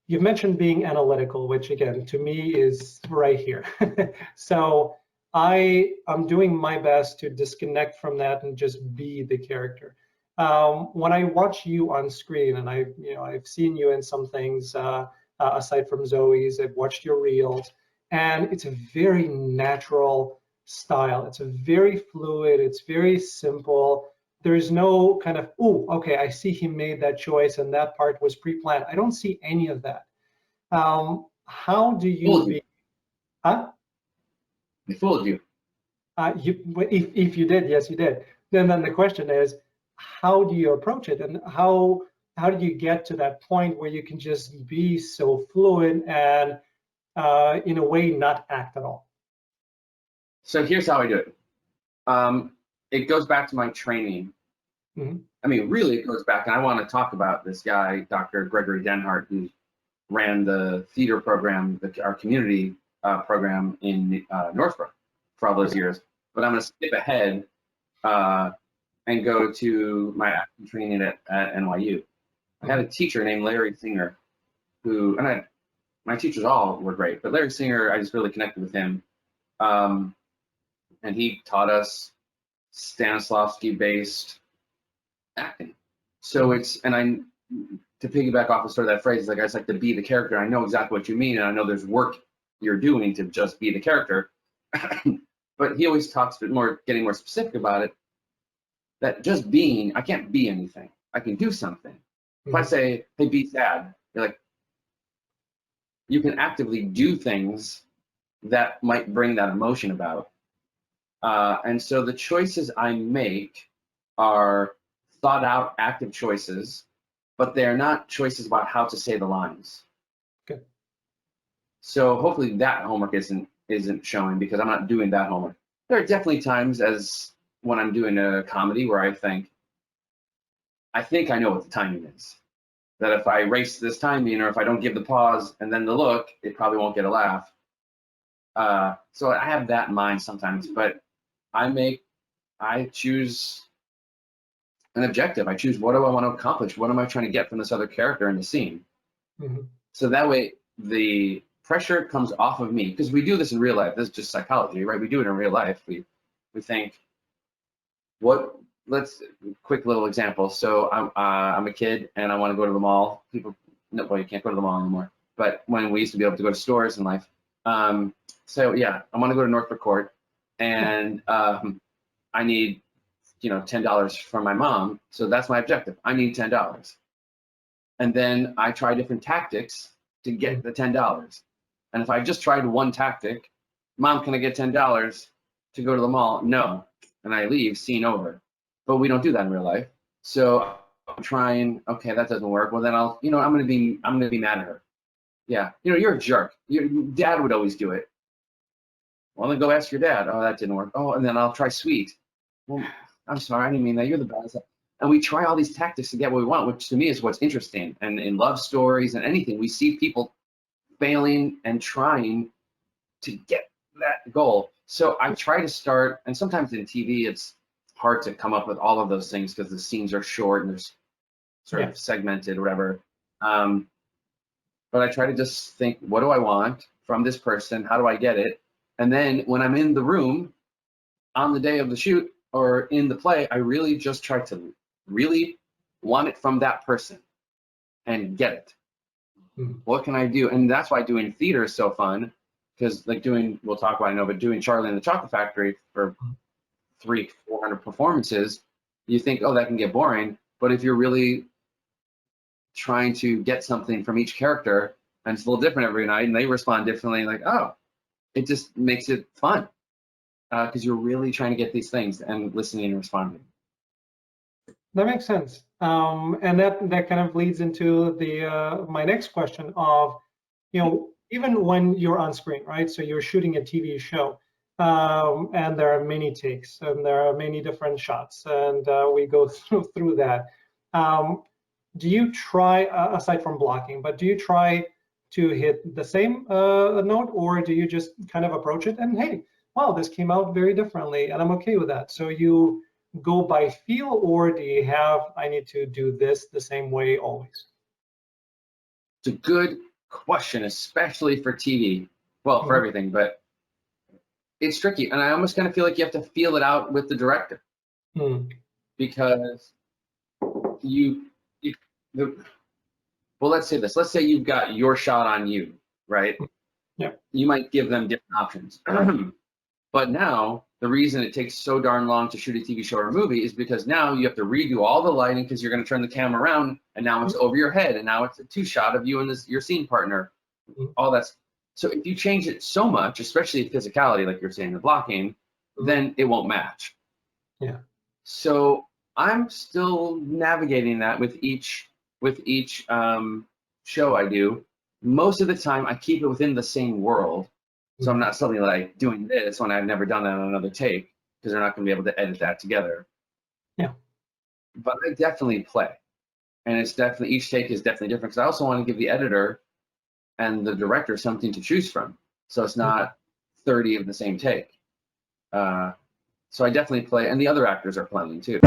You've mentioned being analytical, which again, to me is right here. So I am doing my best to disconnect from that and just be the character. When I watch you on screen, and I've seen you in some things aside from Zoe's, I've watched your reels, and it's a very natural style. It's a very fluid, it's very simple. There's no kind of, oh, okay, I see he made that choice and that part was pre-planned. I don't see any of that. How do you be, huh? I fooled you. If you did, yes, you did. Then the question is, how do you approach it, and how do you get to that point where you can just be so fluid and in a way not act at all? So here's how I do it. It goes back to my training. Mm-hmm. I mean, really, it goes back, and I want to talk about this guy, Dr. Gregory Denhart, who ran the theater program, our community program in Northbrook for all those years. But I'm going to skip ahead and go to my acting training at NYU. I had a teacher named Larry Singer, who, and my teachers all were great, but Larry Singer, I just really connected with him. And he taught us Stanislavski-based acting. So it's, and to piggyback off the sort of that phrase, like I just like to be the character. I know exactly what you mean, and I know there's work you're doing to just be the character. But he always talks a bit more, getting more specific about it, that just being, I can't be anything. I can do something. Mm-hmm. If I say, hey, be sad, you're like, you can actively do things that might bring that emotion about. And so the choices I make are thought out, active choices, but they're not choices about how to say the lines. Okay. So hopefully that homework isn't showing, because I'm not doing that homework. There are definitely times, as when I'm doing a comedy, where I think I know what the timing is. That if I erase this timing, or if I don't give the pause and then the look, it probably won't get a laugh. So I have that in mind sometimes, but I choose an objective. I choose, what do I want to accomplish? What am I trying to get from this other character in the scene? Mm-hmm. So that way the pressure comes off of me, because we do this in real life. This is just psychology, right? We do it in real life. We think, let's quick little example. So I'm a kid and I want to go to the mall. Well, you can't go to the mall anymore. But when we used to be able to go to stores in life. So yeah, I want to go to Northbrook Court, and I need, $10 from my mom. So that's my objective. I need $10. And then I try different tactics to get the $10. And if I just tried one tactic, Mom, can I get $10 to go to the mall? No. And I leave, scene over. But we don't do that in real life. So I'm trying, okay, that doesn't work. Well, then I'm gonna be mad at her. Yeah, you're a jerk. Your dad would always do it. Well, then go ask your dad. Oh, that didn't work. Oh, and then I'll try sweet. Well, I'm sorry, I didn't mean that. You're the best. And we try all these tactics to get what we want, which to me is what's interesting. And in love stories and anything, we see people failing and trying to get that goal. So I try to start, and sometimes in TV, it's hard to come up with all of those things because the scenes are short and there's sort of segmented or whatever. But I try to just think, what do I want from this person? How do I get it? And then when I'm in the room on the day of the shoot or in the play, I really just try to really want it from that person and get it. Mm-hmm. What can I do? And that's why doing theater is so fun, because we'll talk about it, I know, but doing Charlie and the Chocolate Factory for 300-400 performances, you think, oh, that can get boring. But if you're really trying to get something from each character, and it's a little different every night, and they respond differently, like, oh, it just makes it fun, because you're really trying to get these things and listening and responding. That makes sense, and that kind of leads into the my next question of, even when you're on screen, right? So you're shooting a TV show, and there are many takes, and there are many different shots, and we go through that. Do you try, aside from blocking, but do you try to hit the same note, or do you just kind of approach it and, hey, wow, this came out very differently, and I'm okay with that? So you go by feel, or do you have, I need to do this the same way always? It's a good question, especially for TV. Well, for everything, but it's tricky. And I almost kind of feel like you have to feel it out with the director because well, let's say this. Let's say you've got your shot on you, right? Yeah. You might give them different options. But now, the reason it takes so darn long to shoot a TV show or a movie is because now you have to redo all the lighting because you're going to turn the camera around, and now it's over your head, and now it's a two-shot of you and your scene partner. All that's so if you change it so much, especially physicality, like you're saying, the blocking, then it won't match. Yeah. So I'm still navigating that with each show I do. Most of the time, I keep it within the same world. So I'm not suddenly like doing this when I've never done that on another take because they're not going to be able to edit that together. Yeah. But I definitely play, and it's definitely each take is definitely different because I also want to give the editor and the director something to choose from, so it's not 30 of the same take. So I definitely play, and the other actors are playing too.